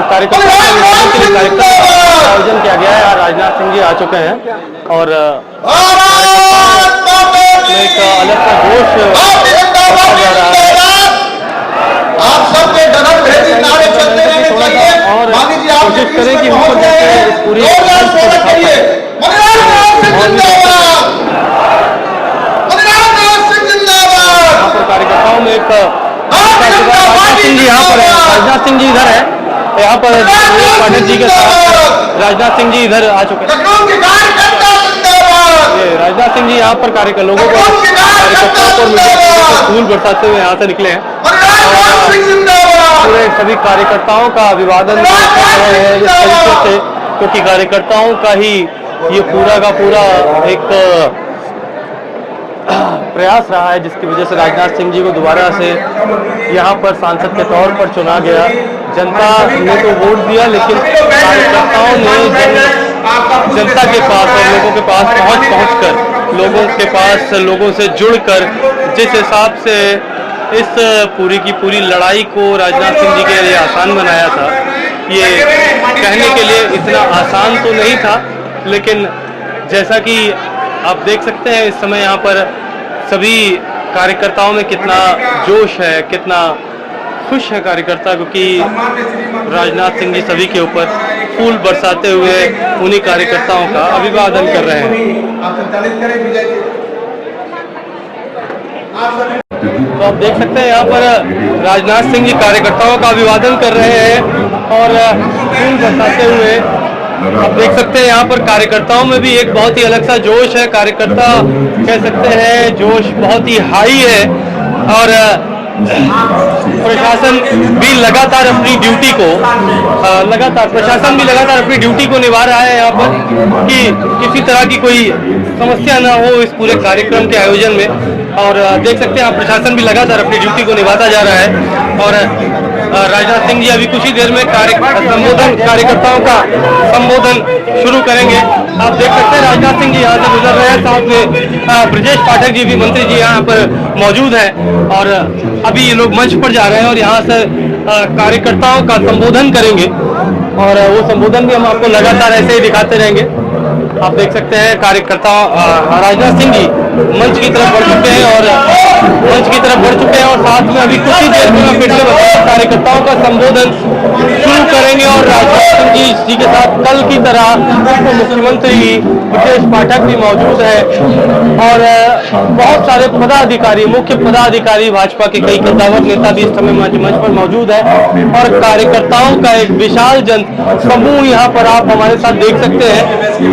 कार्यकर्ताओं के अभिवादन के लिए कार्यक्रम का आयोजन किया गया है। राजनाथ सिंह जी आ चुके हैं और एक अलग सा जोश देखा जा रहा है। आप सबके गगन भेदी नारे चलते रहने चाहिए और कोशिश करें कि ऊपर जाके इस पूरी यहाँ पर कार्यकर्ताओं में एक राजनाथ सिंह जी यहाँ पर है, राजनाथ सिंह जी इधर है, यहाँ पर पाठक जी के साथ राजनाथ सिंह जी इधर आ चुके हैं। राजनाथ सिंह जी यहाँ पर लोगों को कार्यकर्ताओं को फूल बरसाते हुए यहाँ से निकले हैं। पूरे सभी कार्यकर्ताओं का अभिवादन कर रहे हैं इस तरीके से, क्योंकि कार्यकर्ताओं का ही ये पूरा का पूरा एक प्रयास रहा है, जिसकी वजह से राजनाथ सिंह जी को दोबारा से यहाँ पर सांसद के तौर पर चुना गया। जनता ने तो वोट दिया, लेकिन कार्यकर्ताओं ने जनता के पास और लोगों के पास पहुंचकर लोगों से जुड़कर जिस हिसाब से इस पूरी की पूरी लड़ाई को राजनाथ सिंह जी के लिए आसान बनाया था, ये कहने के लिए इतना आसान तो नहीं था, लेकिन जैसा कि आप देख सकते हैं इस समय यहाँ पर सभी कार्यकर्ताओं में कितना जोश है, कितना खुश है कार्यकर्ता, क्योंकि राजनाथ सिंह जी सभी के ऊपर फूल बरसाते हुए उन्हीं कार्यकर्ताओं का अभिवादन कर रहे हैं। तो आप देख सकते हैं यहाँ पर राजनाथ सिंह जी कार्यकर्ताओं का अभिवादन कर रहे हैं और फूल बरसाते हुए आप देख सकते हैं यहाँ पर कार्यकर्ताओं में भी एक बहुत ही अलग सा जोश है। कार्यकर्ता कह सकते हैं जोश बहुत ही हाई है और प्रशासन भी लगातार अपनी ड्यूटी को निभा रहा है यहाँ पर, कि किसी तरह की कोई समस्या ना हो इस पूरे कार्यक्रम के आयोजन में। और देख सकते हैं आप प्रशासन भी लगातार अपनी ड्यूटी को निभाता जा रहा है और राजनाथ सिंह जी अभी कुछ ही देर में कार्यकर्ताओं का संबोधन शुरू करेंगे। आप देख सकते हैं राजनाथ सिंह जी यहाँ से गुजर रहे हैं, साथ में ब्रजेश पाठक जी भी मंत्री जी यहाँ पर मौजूद हैं और अभी ये लोग मंच पर जा रहे हैं और यहाँ से कार्यकर्ताओं का संबोधन करेंगे और वो संबोधन भी हम आपको लगातार ऐसे ही दिखाते रहेंगे। आप देख सकते हैं कार्यकर्ता राजनाथ सिंह जी मंच की तरफ बढ़ चुके हैं और साथ में अभी कुछ ही देर में फिर से कार्यकर्ताओं का संबोधन शुरू करेंगे और राजनाथ सिंह जी के साथ कल की तरह मुख्यमंत्री ब्रजेश पाठक भी मौजूद है और बहुत सारे मुख्य पदाधिकारी भाजपा के कई कद्दावर नेता भी इस समय मंच पर मौजूद है और कार्यकर्ताओं का एक विशाल जन समूह यहाँ पर आप हमारे साथ देख सकते हैं।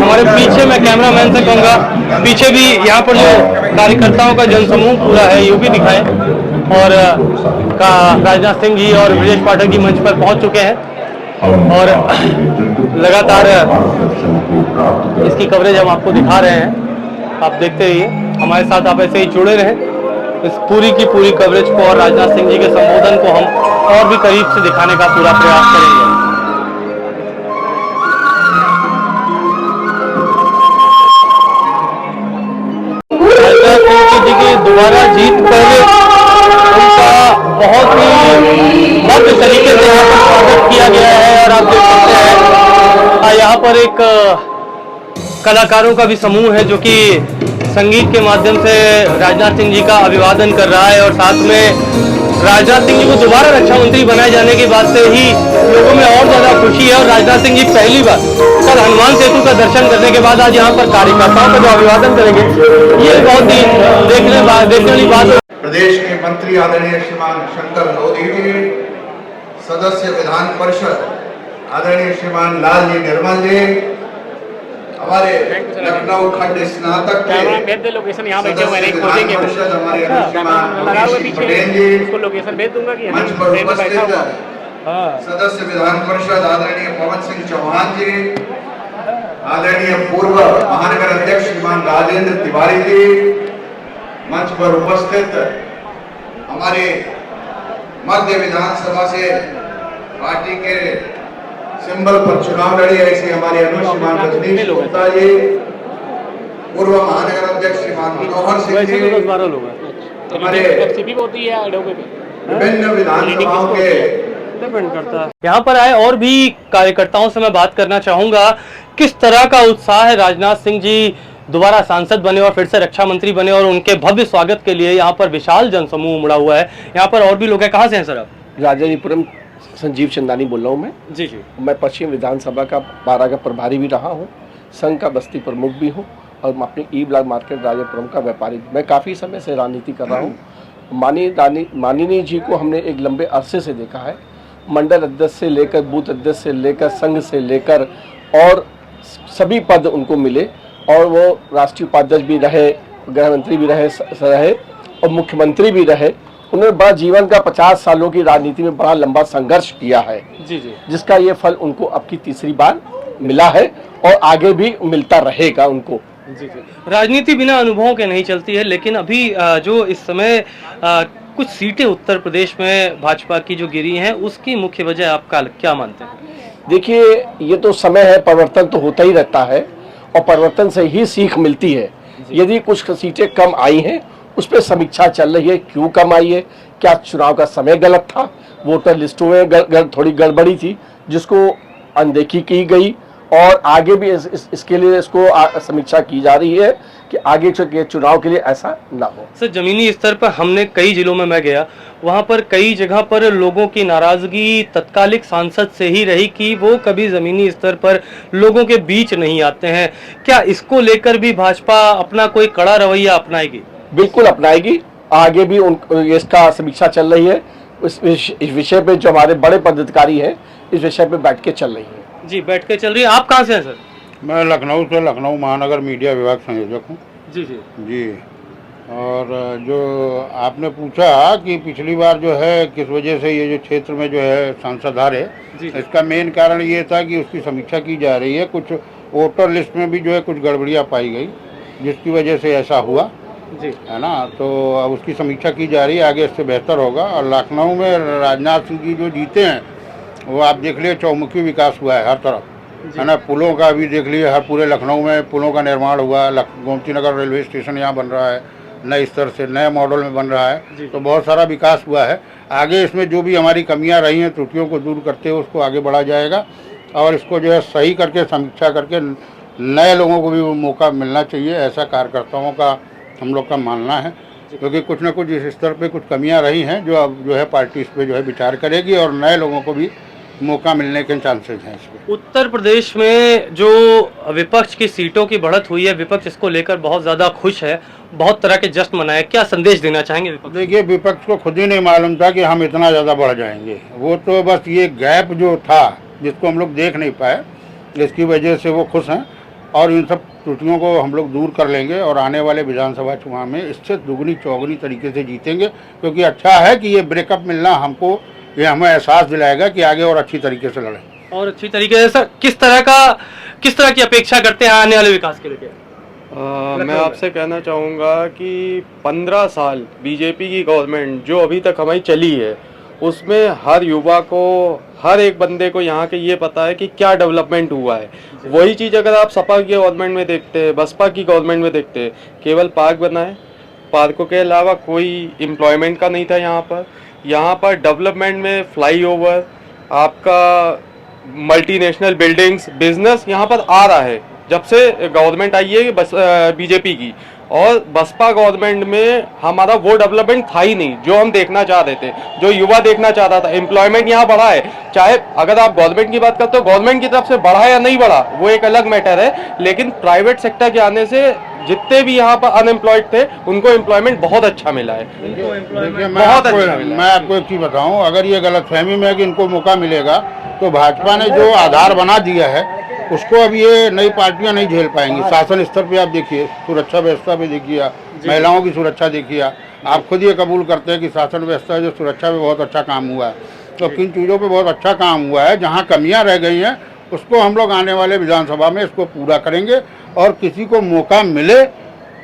हमारे पीछे मैं कैमरामैन से कहूँगा पीछे भी यहाँ पर जो कार्यकर्ताओं का जनसमूह पूरा है ये भी दिखाएं और राजनाथ सिंह जी और ब्रजेश पाठक जी मंच पर पहुंच चुके हैं और लगातार इसकी कवरेज हम आपको दिखा रहे हैं। आप देखते रहिए हमारे साथ, आप ऐसे ही जुड़े रहें इस पूरी की पूरी कवरेज को और राजनाथ सिंह जी के संबोधन को हम और भी करीब से दिखाने का पूरा प्रयास करेंगे। राजनाथ सिंह जी की दोबारा जीत पर उनका बहुत ही भव्य तरीके से यहाँ पर स्वागत किया गया है और आप देख सकते हैं यहाँ पर एक कलाकारों का भी समूह है जो कि संगीत के माध्यम से राजनाथ सिंह जी का अभिवादन कर रहा है और साथ में राजनाथ सिंह जी को दोबारा रक्षा मंत्री बनाए जाने के बाद से ही लोगों में और ज्यादा खुशी है और राजनाथ सिंह जी पहली बार कल हनुमान सेतु का दर्शन करने के बाद आज यहाँ पर कार्यकर्ताओं का जो अभिवादन करेंगे ये बहुत ही देखने वाली बात है। प्रदेश के मंत्री आदरणीय श्रीमान शंकर लोधी जी, सदस्य विधान परिषद आदरणीय श्रीमान लाल जी निर्मल जी, हमारे लखनऊ खंड स्नातक के लोकेशन यहाँ बैठे हुए हैं, खोजेंगे हमारे पटेल जी लोकेशन भेज दूंगा कि मंच पर उपस्थित सदस्य विधान परिषद आदरणीय पवन सिंह चौहान जी, आदरणीय पूर्व महानगर अध्यक्ष श्रीमान राजेंद्र तिवारी जी, मंच पर उपस्थित हमारे मध्य विधानसभा से पार्टी के सिंबल पर चुनाव लड़ी ऐसे हमारे अनुश्रीमान रजनीश गुप्ता जी, पूर्व महानगर अध्यक्ष श्रीमान मनोहर सिंह जी, हमारे विभिन्न विधानसभाओं के डिपेंड करता है। यहाँ पर आए और भी कार्यकर्ताओं से मैं बात करना चाहूंगा, किस तरह का उत्साह है। राजनाथ सिंह जी दोबारा सांसद बने और फिर से रक्षा मंत्री बने और उनके भव्य स्वागत के लिए यहाँ पर विशाल जनसमूह उमड़ा हुआ है। यहाँ पर और भी लोग हैं। कहाँ से हैं सर आप? राजाजीपुरम संजीव चंदानी बोल रहा हूँ मैं। जी जी। मैं पश्चिम विधानसभा का 12 का प्रभारी भी रहा हूँ, संघ का बस्ती प्रमुख भी हूँ और मैं अपनी ई ब्लॉक मार्केट राजापुरम का व्यापारी। मैं काफ़ी समय से राजनीति कर रहा हूँ। माननीय जी को हमने एक लंबे अरसे से देखा है, मंडल अध्यक्ष से लेकर बूथ अध्यक्ष से लेकर संघ से लेकर और सभी पद उनको मिले और वो राष्ट्रीय उपाध्यक्ष भी रहे, गृह मंत्री भी रहे और मुख्यमंत्री भी रहे। उन्होंने बड़ा जीवन का 50 सालों की राजनीति में बड़ा लंबा संघर्ष किया है जी जी, जिसका ये फल उनको अब की तीसरी बार मिला है और आगे भी मिलता रहेगा उनको। जी जी। राजनीति बिना अनुभवों के नहीं चलती है, लेकिन अभी जो इस समय कुछ सीटें उत्तर प्रदेश में भाजपा की जो गिरी हैं, उसकी मुख्य वजह आपका क्या मानते हैं? देखिए, ये तो समय है, परिवर्तन तो होता ही रहता है और परिवर्तन से ही सीख मिलती है। यदि कुछ सीटें कम आई हैं, उस पर समीक्षा चल रही है, क्यों कम आई है, क्या चुनाव का समय गलत था, वोटर लिस्टों में थोड़ी गड़बड़ी थी जिसको अनदेखी की गई और आगे भी इसके लिए इसको समीक्षा की जा रही है कि आगे के चुनाव के लिए ऐसा ना हो। सर, जमीनी स्तर पर हमने कई जिलों में मैं गया, वहां पर कई जगह पर लोगों की नाराजगी तत्कालिक सांसद से ही रही कि वो कभी जमीनी स्तर पर लोगों के बीच नहीं आते हैं। क्या इसको लेकर भी भाजपा अपना कोई कड़ा रवैया अपनाएगी? बिल्कुल अपनाएगी, आगे भी इसका समीक्षा चल रही है। इस विषय पे जो हमारे बड़े पदाधिकारी हैं, इस विषय पे बैठ के चल रही है। जी, बैठ के चल रही है। आप कहाँ से हैं सर? मैं लखनऊ से, लखनऊ महानगर मीडिया विभाग संयोजक हूँ। जी जी जी। और जो आपने पूछा कि पिछली बार जो है किस वजह से ये जो क्षेत्र में जो है सांसद हारे, इसका मेन कारण ये था कि उसकी समीक्षा की जा रही है। कुछ वोटर लिस्ट में भी जो है कुछ गड़बड़ियाँ पाई गई जिसकी वजह से ऐसा हुआ जी, है ना। तो अब उसकी समीक्षा की जा रही है, आगे इससे बेहतर होगा। और लखनऊ में राजनाथ सिंह जी जो जीते हैं, वो आप देख लिए चौमुखी विकास हुआ है हर तरफ, है ना। पुलों का भी देख लिए, हर पूरे लखनऊ में पुलों का निर्माण हुआ। गोमती नगर रेलवे स्टेशन यहाँ बन रहा है नए स्तर से, नए मॉडल में बन रहा है। तो बहुत सारा विकास हुआ है। आगे इसमें जो भी हमारी कमियां रही हैं, त्रुटियों को दूर करते हुए उसको आगे बढ़ा जाएगा और इसको जो है सही करके समीक्षा करके नए लोगों को भी मौका मिलना चाहिए, ऐसा कार्यकर्ताओं का हम लोग का मानना है। क्योंकि कुछ न कुछ इस स्तर पे कुछ कमियां रही हैं जो अब जो है पार्टी इस पे जो है विचार करेगी और नए लोगों को भी मौका मिलने के चांसेस हैं इसमें। उत्तर प्रदेश में जो विपक्ष की सीटों की बढ़त हुई है, विपक्ष इसको लेकर बहुत ज्यादा खुश है, बहुत तरह के जश्न मनाए। क्या संदेश देना चाहेंगे विपक्ष? देखिए, विपक्ष को खुद ही नहीं मालूम था कि हम इतना ज़्यादा बढ़ जाएंगे। वो तो बस ये गैप जो था जिसको हम लोग देख नहीं पाए, इसकी वजह से वो खुश हैं और इन सब त्रुटियों को हम लोग दूर कर लेंगे और आने वाले विधानसभा चुनाव में इससे दुगनी चौगुनी तरीके से जीतेंगे। क्योंकि अच्छा है कि ये ब्रेकअप मिलना हमको, ये हमें एहसास दिलाएगा कि आगे और अच्छी तरीके से लड़ें और अच्छी तरीके से। सर, किस तरह की अपेक्षा करते हैं आने वाले विकास के लिए? मैं आपसे कहना चाहूँगा कि 15 साल बीजेपी की गवर्नमेंट जो अभी तक हमारी चली है, उसमें हर युवा को, हर एक बंदे को यहाँ के ये पता है कि क्या डेवलपमेंट हुआ है। वही चीज़ अगर आप सपा की गवर्नमेंट में देखते हैं, बसपा की गवर्नमेंट में देखते हैं, केवल पार्क बना है, पार्कों के अलावा कोई एम्प्लॉयमेंट का नहीं था यहाँ पर डेवलपमेंट में फ्लाईओवर, आपका मल्टीनेशनल बिल्डिंग्स, बिजनेस यहाँ पर आ रहा है जब से गवर्नमेंट आई है बस बीजेपी की। और बसपा गवर्नमेंट में हमारा वो डेवलपमेंट था ही नहीं जो हम देखना चाह रहे थे, जो युवा देखना चाहता था। एम्प्लॉयमेंट यहाँ बढ़ा है, चाहे अगर आप गवर्नमेंट की बात करते हो, गवर्नमेंट की तरफ से बढ़ा या नहीं बढ़ा वो एक अलग मैटर है, लेकिन प्राइवेट सेक्टर के आने से जितने भी यहाँ पर अनएम्प्लॉयड थे उनको एम्प्लॉयमेंट बहुत अच्छा मिला है। देखिए, मैं आपको एक चीज़ बताऊँ, अगर ये गलतफहमी में है कि इनको मौका मिलेगा, तो भाजपा ने जो आधार बना दिया है उसको अब ये नई पार्टियां नहीं झेल पाएंगी। शासन स्तर पे आप देखिए, सुरक्षा व्यवस्था पे देखिए, महिलाओं की सुरक्षा देखिए, आप खुद ये कबूल करते हैं कि शासन व्यवस्था जो सुरक्षा में बहुत अच्छा काम हुआ है। तो किन चीज़ों पे बहुत अच्छा काम हुआ है, जहाँ कमियाँ रह गई हैं उसको हम लोग आने वाले विधानसभा में इसको पूरा करेंगे और किसी को मौका मिले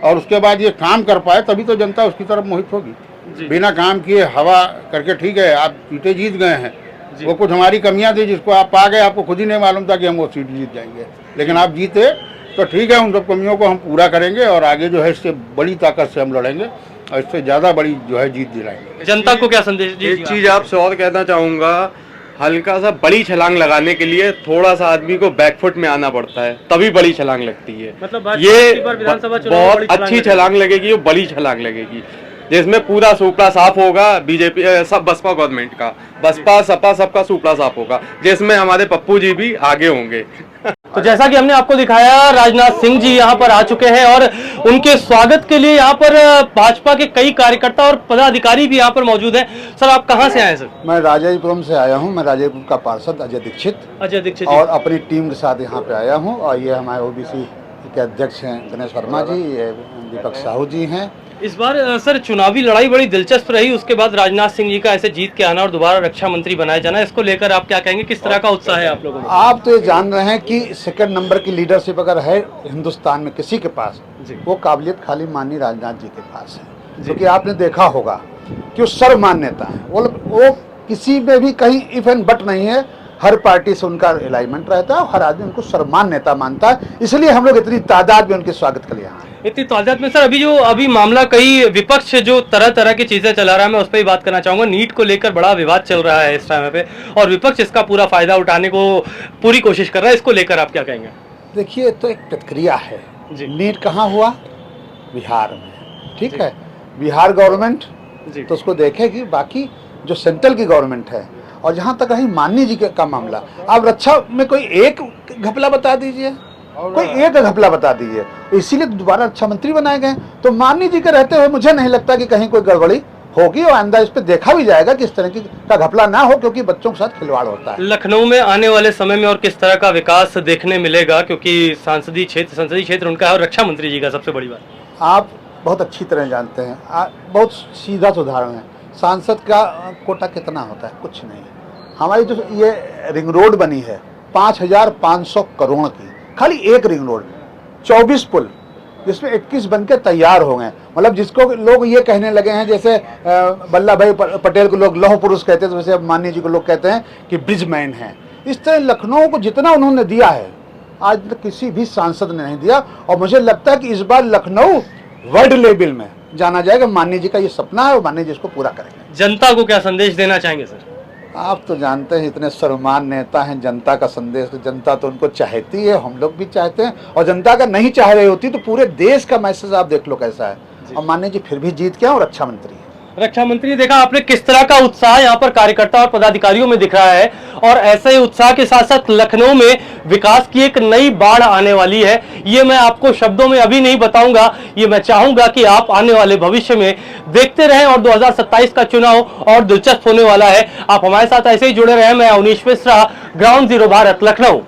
और उसके बाद ये काम कर पाए तभी तो जनता उसकी तरफ मोहित होगी। बिना काम किए हवा करके, ठीक है आप सीटें जीत गए हैं, वो कुछ हमारी कमियां थी जिसको आप पा गए, आपको खुद ही नहीं मालूम था कि हम वो सीट जीत जाएंगे, लेकिन आप जीते तो ठीक है, उन सब कमियों को हम पूरा करेंगे और आगे जो है इससे बड़ी ताकत से हम लड़ेंगे और इससे ज़्यादा बड़ी जो है जीत दिलाएंगे। जनता को क्या संदेश? एक चीज़ आपसे और कहना चाहूँगा हल्का सा बड़ी छलांग लगाने के लिए थोड़ा सा आदमी को बैकफुट में आना पड़ता है, तभी बड़ी छलांग लगती है। मतलब भाजपा ये इस बार विधानसभा चुनाव में बड़ी बहुत अच्छी लगेगी। छलांग लगेगी, वो बड़ी छलांग लगेगी, जिसमें पूरा सुपड़ा साफ होगा। बीजेपी सब बसपा गवर्नमेंट का, बसपा सपा सबका सुपड़ा साफ होगा, जिसमें हमारे पप्पू जी भी आगे होंगे। तो जैसा कि हमने आपको दिखाया, राजनाथ सिंह जी यहाँ पर आ चुके हैं और उनके स्वागत के लिए यहाँ पर भाजपा के कई कार्यकर्ता और पदाधिकारी भी यहाँ पर मौजूद हैं। सर, आप कहाँ से आए सर? मैं राजापुरम से आया हूँ। मैं राजापुर का पार्षद अजय दीक्षित अजय दीक्षित और अपनी टीम के साथ यहाँ पे आया हूँ। और ये हमारे ओबीसी के अध्यक्ष हैं गणेश वर्मा जी, ये दीपक साहू जी हैं। इस बार सर चुनावी लड़ाई बड़ी दिलचस्प रही, उसके बाद राजनाथ सिंह जी का ऐसे जीत के आना और दोबारा रक्षा मंत्री बनाए जाना, इसको लेकर आप क्या कहेंगे? किस तरह का उत्साह है आप लोगों में? आप तो ये जान रहे हैं कि सेकंड नंबर की लीडरशिप अगर है हिंदुस्तान में किसी के पास, वो काबिलियत खाली माननीय राजनाथ जी के पास है। क्योंकि आपने देखा होगा कि वो सर्वमान्य नेता है, वो किसी में भी कहीं इफ एंड बट नहीं है। हर पार्टी से उनका अलाइनमेंट रहता है और हर आदमी उनको सर्वमान्य नेता मानता है। इसलिए हम लोग इतनी तादाद में उनके स्वागत के लिए यहाँ आए। इतनी तादाद में सर अभी मामला कई विपक्ष जो तरह तरह की चीजें चला रहा है, मैं उस पर ही बात करना चाहूंगा। नीट को लेकर बड़ा विवाद चल रहा है इस टाइम पे और विपक्ष इसका पूरा फायदा उठाने को पूरी कोशिश कर रहा है, इसको लेकर आप क्या कहेंगे? देखिए, तो एक प्रतिक्रिया है। नीट कहाँ हुआ? बिहार में, ठीक है। बिहार गवर्नमेंट तो उसको देखेगी, बाकी जो सेंट्रल की गवर्नमेंट है। और जहाँ तक रही माननीय जी का मामला, आप रक्षा में कोई एक घपला बता दीजिए, कोई एक घपला बता दीजिए, इसीलिए दोबारा रक्षा मंत्री बनाए गए। तो माननीय जी के रहते हुए मुझे नहीं लगता कि कहीं कोई गड़बड़ी होगी और आइंदा इस पे देखा भी जाएगा कि इस तरह का घपला ना हो, क्योंकि बच्चों के साथ खिलवाड़ होता है। लखनऊ में आने वाले समय में और किस तरह का विकास देखने मिलेगा, क्योंकि संसदीय क्षेत्र उनका है और रक्षा मंत्री जी का सबसे बड़ी बात? आप बहुत अच्छी तरह जानते हैं, बहुत सीधा सा उदाहरण है। सांसद का कोटा कितना होता है? कुछ नहीं। हमारी जो ये रिंग रोड बनी है 5,500 करोड़ की, खाली एक रिंग रोड, 24 पुल, जिसमें 21 बन के तैयार हो गए। मतलब जिसको लोग ये कहने लगे हैं, जैसे वल्लभ भाई पटेल को लोग लौह पुरुष कहते हैं, तो वैसे अब माननीय जी को लोग कहते हैं कि ब्रिजमैन है। इस तरह लखनऊ को जितना उन्होंने दिया है, आज तक किसी भी सांसद ने नहीं दिया। और मुझे लगता है कि इस बार लखनऊ वर्ल्ड लेवल में जाना जाएगा। माननीय जी का ये सपना है और माननीय जी इसको पूरा करेंगे। जनता को क्या संदेश देना चाहेंगे सर? आप तो जानते हैं इतने सर्वमान्य नेता हैं, जनता का संदेश तो जनता तो उनको चाहती है, हम लोग भी चाहते हैं। और जनता का नहीं चाह रही होती तो पूरे देश का मैसेज आप देख लो कैसा है। और माननीय जी फिर भी जीत के और रक्षा मंत्री है। रक्षा मंत्री, देखा आपने किस तरह का उत्साह यहाँ पर कार्यकर्ता और पदाधिकारियों में दिख रहा है और ऐसे ही उत्साह के साथ साथ लखनऊ में विकास की एक नई बाढ़ आने वाली है। ये मैं आपको शब्दों में अभी नहीं बताऊंगा, ये मैं चाहूंगा कि आप आने वाले भविष्य में देखते रहें और 2027 का चुनाव और दिलचस्प होने वाला है। आप हमारे साथ ऐसे ही जुड़े रहें। मैं अवनीश मिश्रा, ग्राउंड जीरो भारत, लखनऊ।